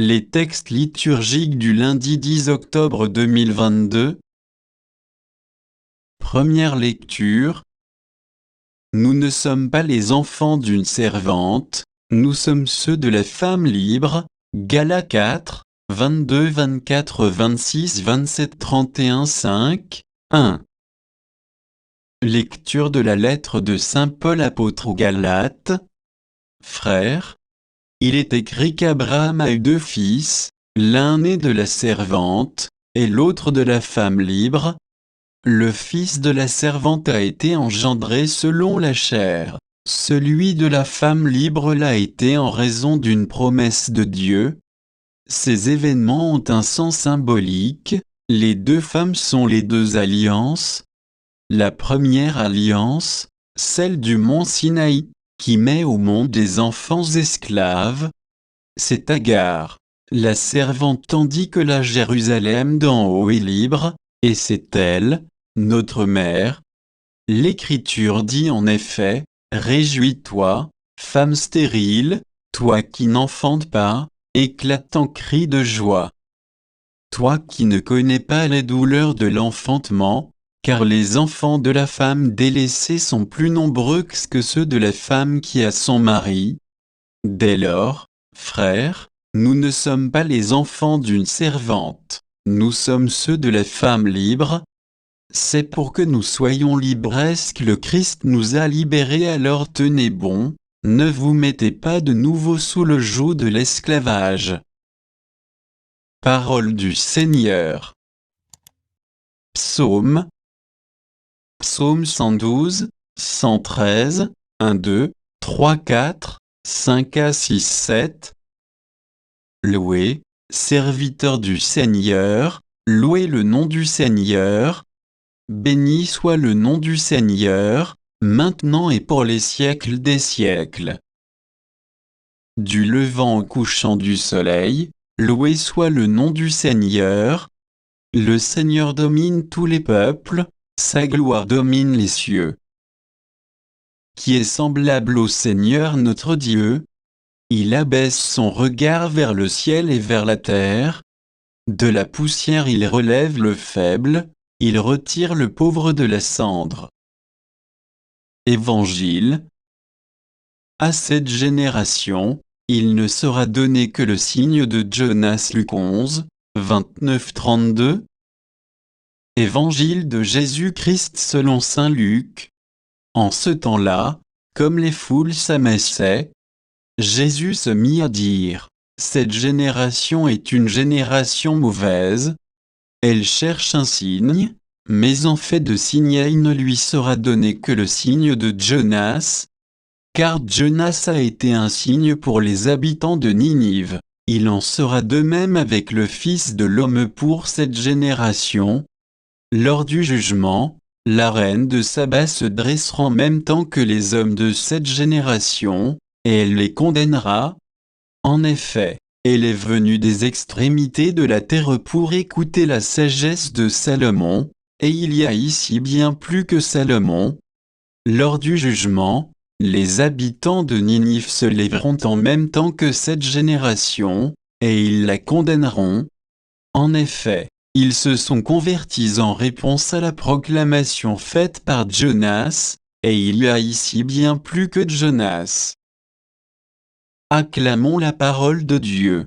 Les textes liturgiques du lundi 10 octobre 2022. Première lecture. Nous ne sommes pas les enfants d'une servante, nous sommes ceux de la femme libre. Galates 4, 22, 24, 26, 27, 31, 5, 1. Lecture de la lettre de saint Paul apôtre aux Galates. Frères, il est écrit qu'Abraham a eu 2 fils, l'un né de la servante, et l'autre de la femme libre. Le fils de la servante a été engendré selon la chair, celui de la femme libre l'a été en raison d'une promesse de Dieu. Ces événements ont un sens symbolique, les 2 femmes sont les 2 alliances. La première alliance, celle du mont Sinaï, qui met au monde des enfants esclaves. C'est Agar, la servante, tandis que la Jérusalem d'en haut est libre, et c'est elle, notre mère. L'Écriture dit en effet, « Réjouis-toi, femme stérile, toi qui n'enfantes pas, éclate en cris de joie. Toi qui ne connais pas les douleurs de l'enfantement, car les enfants de la femme délaissée sont plus nombreux que ceux de la femme qui a son mari. Dès lors, frères, nous ne sommes pas les enfants d'une servante, nous sommes ceux de la femme libre. C'est pour que nous soyons libres que le Christ nous a libérés, alors tenez bon, ne vous mettez pas de nouveau sous le joug de l'esclavage. » Parole du Seigneur. Psaume. Psaume 112, 113, 1, 2, 3, 4, 5 à 6, 7. Louez, serviteurs du Seigneur, louez le nom du Seigneur. Béni soit le nom du Seigneur, maintenant et pour les siècles des siècles. Du levant au couchant du soleil, loué soit le nom du Seigneur. Le Seigneur domine tous les peuples, sa gloire domine les cieux. Qui est semblable au Seigneur notre Dieu? Il abaisse son regard vers le ciel et vers la terre. De la poussière il relève le faible, il retire le pauvre de la cendre. Évangile. À cette génération, il ne sera donné que le signe de Jonas. Luc 11, 29-32. Évangile de Jésus-Christ selon saint Luc. En ce temps-là, comme les foules s'amassaient, Jésus se mit à dire, « Cette génération est une génération mauvaise. Elle cherche un signe, mais en fait de signe il ne lui sera donné que le signe de Jonas. Car Jonas a été un signe pour les habitants de Ninive. Il en sera de même avec le Fils de l'homme pour cette génération. Lors du jugement, la reine de Saba se dressera en même temps que les hommes de cette génération, et elle les condamnera. En effet, elle est venue des extrémités de la terre pour écouter la sagesse de Salomon, et il y a ici bien plus que Salomon. Lors du jugement, les habitants de Ninive se lèveront en même temps que cette génération, et ils la condamneront. En effet, ils se sont convertis en réponse à la proclamation faite par Jonas, et il y a ici bien plus que Jonas. Acclamons la parole de Dieu.